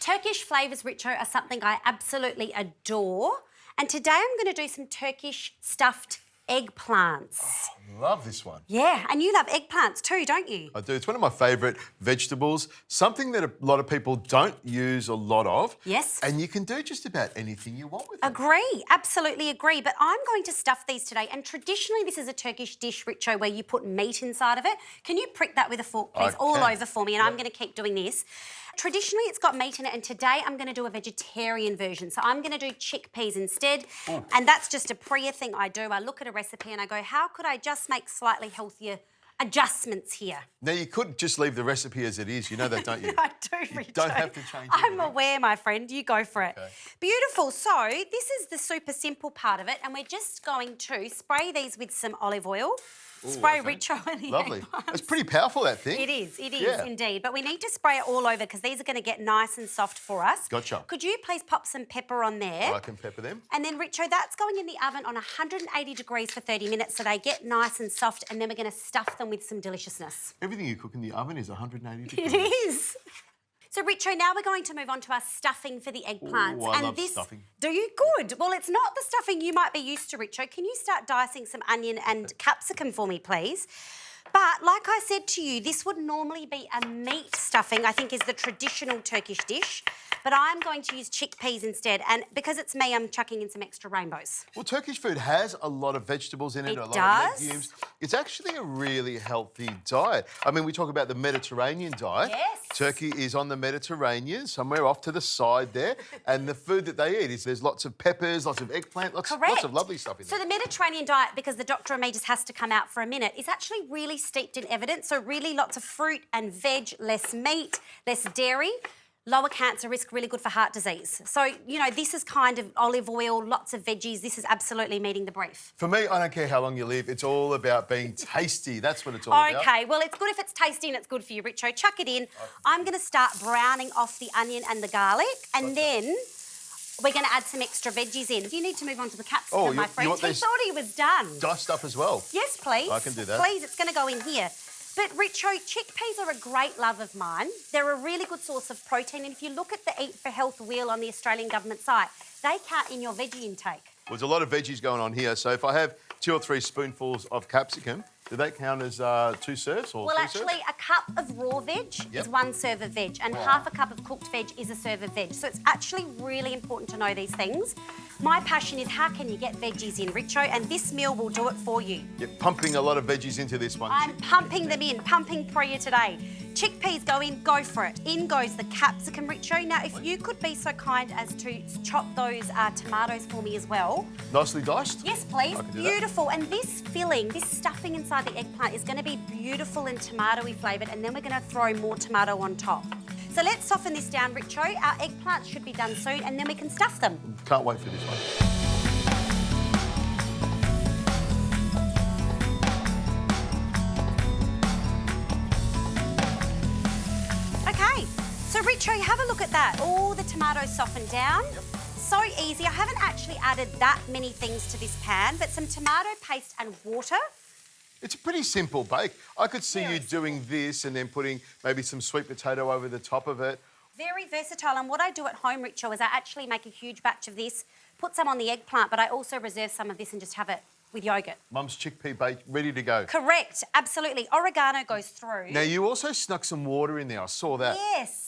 Turkish flavours, Richo, are something I absolutely adore. And today I'm going to do some Turkish stuffed eggplants. Oh, love this one. Yeah, and you love eggplants too, don't you? I do. It's one of my favourite vegetables, something that a lot of people don't use a lot of. Yes. And you can do just about anything you want with it. Agree, absolutely agree. But I'm going to stuff these today. And traditionally, this is a Turkish dish, Richo, where you put meat inside of it. Can you prick that with a fork, please, all over for me? And I'm going to keep doing this. Traditionally, it's got meat in it, and today I'm going to do a vegetarian version. So I'm going to do chickpeas instead, and that's just a Preeya thing I do. I look at a recipe and I go, how could I just make slightly healthier adjustments here? Now, you could just leave the recipe as it is. You know that, don't you? I do, You Richard. don't have to change I'm anything. aware, my friend. You go for it. Okay. Beautiful. So this is the super simple part of it, and we're just going to spray these with some olive oil. Spray Richo in the Lovely. eggplants. It's pretty powerful, that thing. It is indeed. But we need to spray it all over because these are going to get nice and soft for us. Gotcha. Could you please pop some pepper on there? I can pepper them. And then, Richo, that's going in the oven on 180 degrees for 30 minutes so they get nice and soft, and then we're going to stuff them with some deliciousness. Everything you cook in the oven is 180 degrees. It is. So, Richo, now we're going to move on to our stuffing for the eggplants. Ooh, I love stuffing. Do you? Good. Well, it's not the stuffing you might be used to, Richo. Can you start dicing some onion and capsicum for me, please? But like I said to you, this would normally be a meat stuffing, I think is the traditional Turkish dish. But I'm going to use chickpeas instead. And because it's me, I'm chucking in some extra rainbows. Well, Turkish food has a lot of vegetables in it, a lot of legumes. It's actually a really healthy diet. I mean, we talk about the Mediterranean diet. Yes. Turkey is on the Mediterranean, somewhere off to the side there. And the food that they eat is there's lots of peppers, lots of eggplant, lots of lovely stuff in there. So the Mediterranean diet, because the doctor in me just has to come out for a minute, is actually really steeped in evidence. So really lots of fruit and veg, less meat, less dairy. Lower cancer risk, really good for heart disease. So, you know, this is kind of olive oil, lots of veggies. This is absolutely meeting the brief. For me, I don't care how long you live. It's all about being tasty. That's what it's all about. Okay, well, it's good if it's tasty and it's good for you, Richo. Chuck it in. I'm going to start browning off the onion and the garlic, and then we're going to add some extra veggies in. You need to move on to the capsicum, my friend. He thought he was done. Diced up as well? Yes, please. I can do that. Please, it's going to go in here. But, Richo, chickpeas are a great love of mine. They're a really good source of protein. And if you look at the Eat for Health wheel on the Australian government site, they count in your veggie intake. Well, there's a lot of veggies going on here. So if I have 2 or 3 spoonfuls of capsicum, do they count as 2 serves or 3 serves? Actually, a cup of raw veg is 1 serve of veg, and half a cup of cooked veg is a serve of veg. So it's actually really important to know these things. My passion is how can you get veggies in, Richo, and this meal will do it for you. You're pumping a lot of veggies into this one. I'm pumping them in, pumping Preeya today. Chickpeas go in, go for it. In goes the capsicum, Richo. Now, if you could be so kind as to chop those tomatoes for me as well. Nicely diced? Yes, please. I can do Beautiful. And this filling, this stuffing inside the eggplant is going to be beautiful and tomatoey flavoured, and then we're going to throw more tomato on top. So let's soften this down, Richo. Our eggplants should be done soon, and then we can stuff them. Can't wait for this one. So, Richo, have a look at that. All the tomatoes softened down. Yep. So easy. I haven't actually added that many things to this pan, but some tomato paste and water. It's a pretty simple bake. I could see you doing this and then putting maybe some sweet potato over the top of it. Very versatile. And what I do at home, Richo, is I actually make a huge batch of this, put some on the eggplant, but I also reserve some of this and just have it with yoghurt. Mum's chickpea bake ready to go. Correct. Absolutely. Oregano goes through. Now, you also snuck some water in there. I saw that. Yes.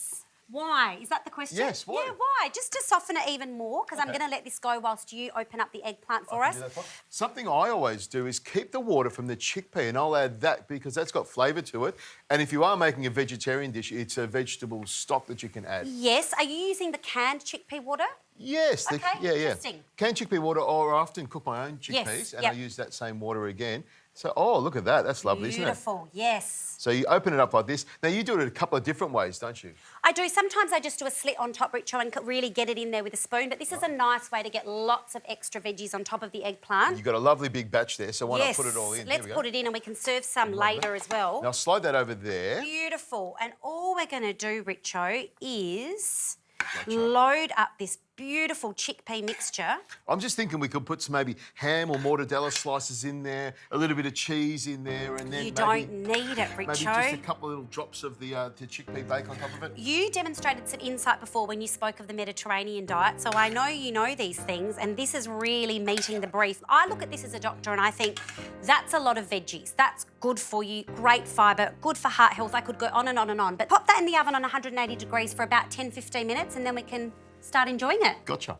Why? Is that the question? Yes, why? Yeah, why? Just to soften it even more, because I'm going to let this go whilst you open up the eggplant for us. Something I always do is keep the water from the chickpea, and I'll add that because that's got flavour to it. And if you are making a vegetarian dish, it's a vegetable stock that you can add. Yes. Are you using the canned chickpea water? Yes. Okay, interesting. Canned chickpea water, or I often cook my own chickpeas, and I use that same water again. So, oh, look at that. That's lovely, isn't it? Beautiful, yes. So you open it up like this. Now, you do it a couple of different ways, don't you? I do. Sometimes I just do a slit on top, Richo, and really get it in there with a spoon. But this is a nice way to get lots of extra veggies on top of the eggplant. You've got a lovely big batch there, so why not put it all in? Let's put it in, and we can serve some later as well. Now, slide that over there. Beautiful. And all we're going to do, Richo, is load up this beautiful chickpea mixture. I'm just thinking we could put some maybe ham or mortadella slices in there, a little bit of cheese in there, and then You don't need it, maybe Richo. just a couple of little drops of the chickpea bake on top of it. You demonstrated some insight before when you spoke of the Mediterranean diet, so I know you know these things, and this is really meeting the brief. I look at this as a doctor and I think that's a lot of veggies. That's good for you, great fibre, good for heart health. I could go on and on and on. But pop that in the oven on 180 degrees for about 10-15 minutes and then we can start enjoying it. Gotcha.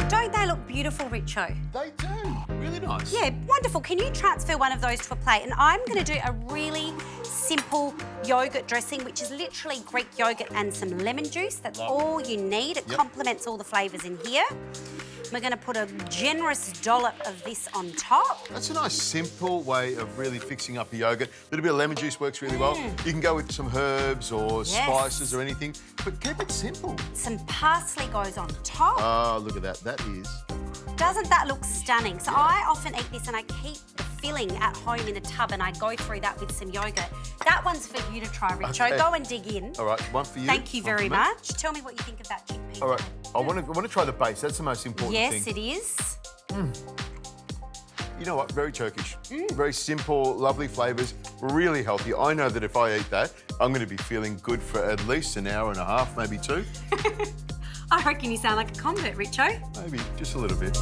Don't they look beautiful, Richo? They do. Really nice. Yeah, wonderful. Can you transfer one of those to a plate? And I'm going to do a really simple yoghurt dressing, which is literally Greek yoghurt and some lemon juice. That's all you need. It complements all the flavours in here. We're going to put a generous dollop of this on top. That's a nice, simple way of really fixing up the yoghurt. A little bit of lemon juice works really well. You can go with some herbs or spices or anything, but keep it simple. Some parsley goes on top. Oh, look at that. That is. Doesn't that look stunning? So I often eat this and I keep the filling at home in a tub and I go through that with some yogurt. That one's for you to try, Richo. Okay. Go and dig in. All right, one for you. Thank you one very for me. much. Tell me what you think of that chickpea. All right, I want to try the base. That's the most important thing. Yes, it is. You know what? Very Turkish. Very simple, lovely flavours, really healthy. I know that if I eat that, I'm going to be feeling good for at least an hour and a half, maybe 2. I reckon you sound like a convert, Richo. Maybe just a little bit.